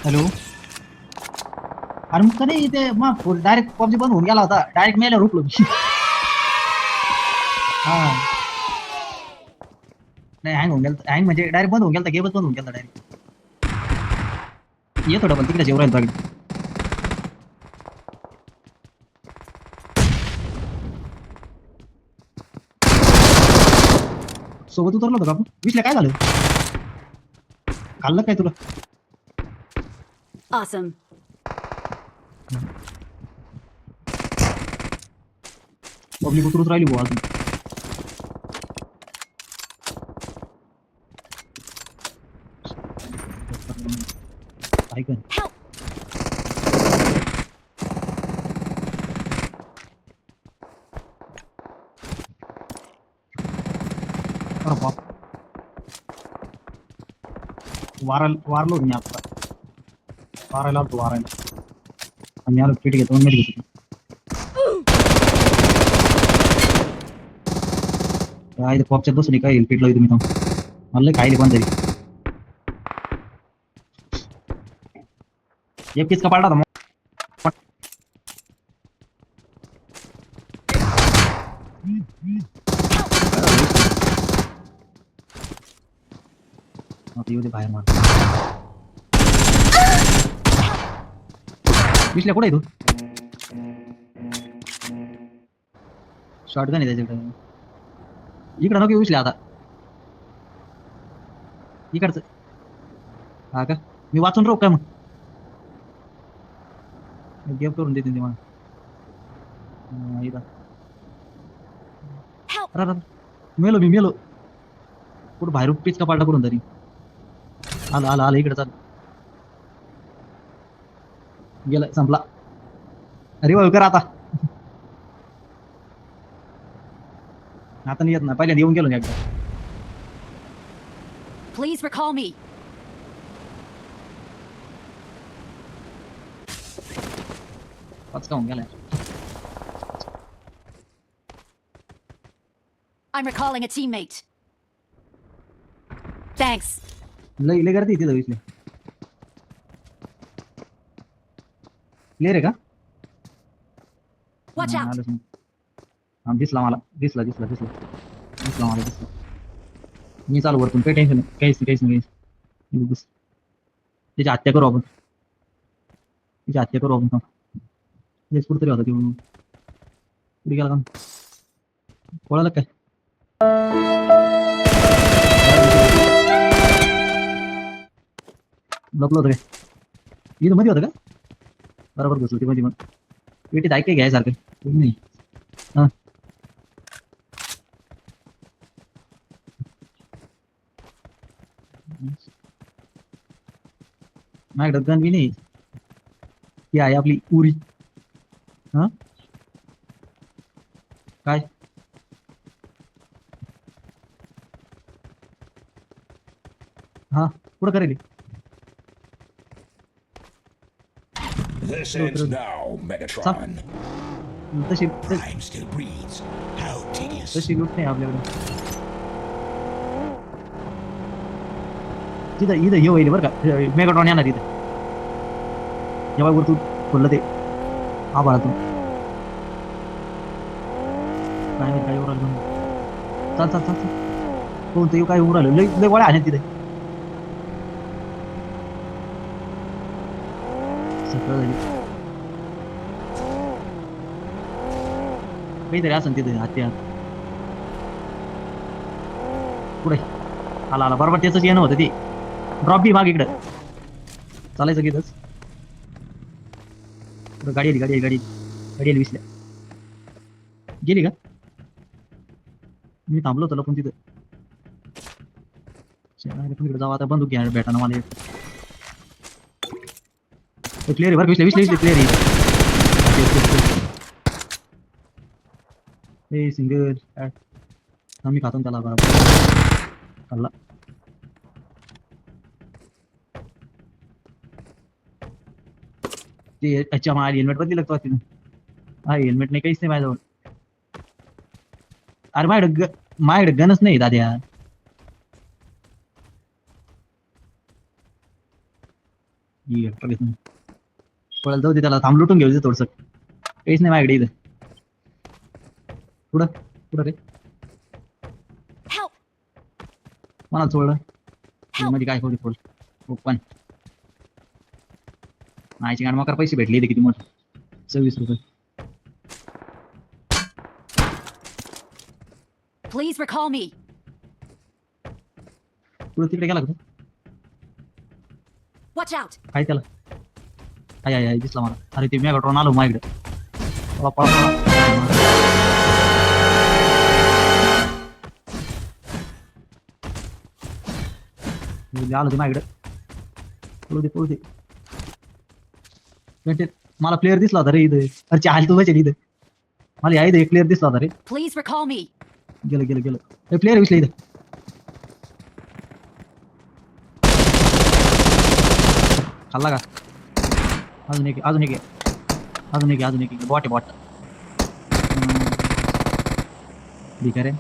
Hello. अरे मग नाही ते मग डायरेक्ट पबजी बंद होऊन गेला होता. डायरेक्ट मेला रुकलो मी. हा नाही हँग होऊन गेलं. हँग म्हणजे डायरेक्ट बंद होऊन गेला. गेमच बंद होऊन गेला डायरेक्ट. येतो डबल तिकडे जेवढा राहील. सोबत उतरलो होतो का आपण? विसल्या काय झालं? खाल्लं काय तुला? Awesome. पब्लिक उतरत राहिली भाऊ अजून. काय कर Help! अरे बाप. वारलो मी आता. वारायला आलतो वारायला. आणि आलो किट घेतो मीठ घेतो. काय पॉपच्यात बसून काय पीठ लावली तुम्ही मला खायला पण तरी एक पीस का पाडला होता. येऊ दे बाहेर मार. विसल्या कुठे आहे तू? शॉटगन आहे त्याच्याकडे. इकडं नको विसल्या आता. इकडचं. हा का मी वाचून राहू काय मग? गेम करून देते ते मला. इथं. Help! अरे मेलो मी मेलो. कुठं बाहेर पीच का पालटा करून तरी. आलं आलं आलं इकडे चाल. गेलं संपला. अरे वा कर आता. आता नाही येत ना. पहिल्यांदा येऊन गेलो ना एकदा. Please recall me. पाच का होऊन गेलाय. I'm recalling a teammate. Thanks. लय लय गर्दी तिथं विसले. क्लिअर आहे का? Watch out. आलंच नाही. दिसला मला. दिसला दिसला दिसला. दिसला मला दिसला. मी चालू वरतून काही टेन्शन नाही. काहीच नाही. त्याची हत्या करू आपण. त्याची हत्या करू आपण. तेच कुठतरी होता ती. कुठे गेला का? कोणाला काय? लपलं होतं काय? इथं मध्ये होतं का? बरोबर घुसलं ती मध्ये मग. पेटीत ऐक काय घ्यायसारखं नाही. हा माझ्याकडं गन बी नाही. ती आहे आपली उरी. हा काय हा कुठं करेल? This ends now, Megatron. तशी Time still breathes. How tedious. तशी लूट नाही आपल्याकडे. तिथं इथं हे होईल बरं का. मेगाट्रॉन येणार इथं. जेव्हा वरतून खोललं ते आभाळातून काय उराल. चाल चाल चाल चाल. कोणतं काय उराल. लय लय वळ्या आहे तिथे. सगळं झाली. काहीतरी असं तिथे हत्या. पुढे आला आला बरोबर त्याच येणं होतं ते. ड्रॉप बी माग इकडं. चालायचं की इथंच. गाडी आली गाडी आली गाडी गाडी आली विसल्या. गेली का? मी थांबलो होतो पण तिथं. इकडे जाऊ आता. बंदूक घ्या भेटा ना मला. क्लिअर आहे बरं. विसल्या विसल्या क्लिअर आहे. सिंगल आम्ही खातो त्याला बरोबर. खाल्ला. ते अच्छा माझ्या हेल्मेट बदली लागतो तिथं. हा हेल्मेट नाही काहीच नाही माझ्याजवळ. अरे माझ्याकडे गनच नाही दाद्या. हेक्टर घेतो पळायला जाऊ दे त्याला थांब लुटून घेऊ दे थोडस काहीच नाही माझ्याकडे इथं पुढं पुढं रे Help! कोणाला चोळलं मध्ये काय होते ओपन नाहीची गाडी मकर पैसे भेटले इथे किती मोठे 26 रुपये Please recall me. पुढे तिकडे गेला का तू Watch out! काय त्याला हाय दिसला मला अरे ते मेगाट्रॉन आलो माझ्याकडे पळा पळा आलो ते माझ्याकडे पळू दे भेटेल मला प्लेअर दिसला होता रे इथं अरे चाल तू बसेल इथं मला या इथं एक प्लेअर दिसला होता रे Please recall me. गेलं एक प्लेअर दिसला इथं खाल्ला का अजून एक बॉट ठीक आहे रे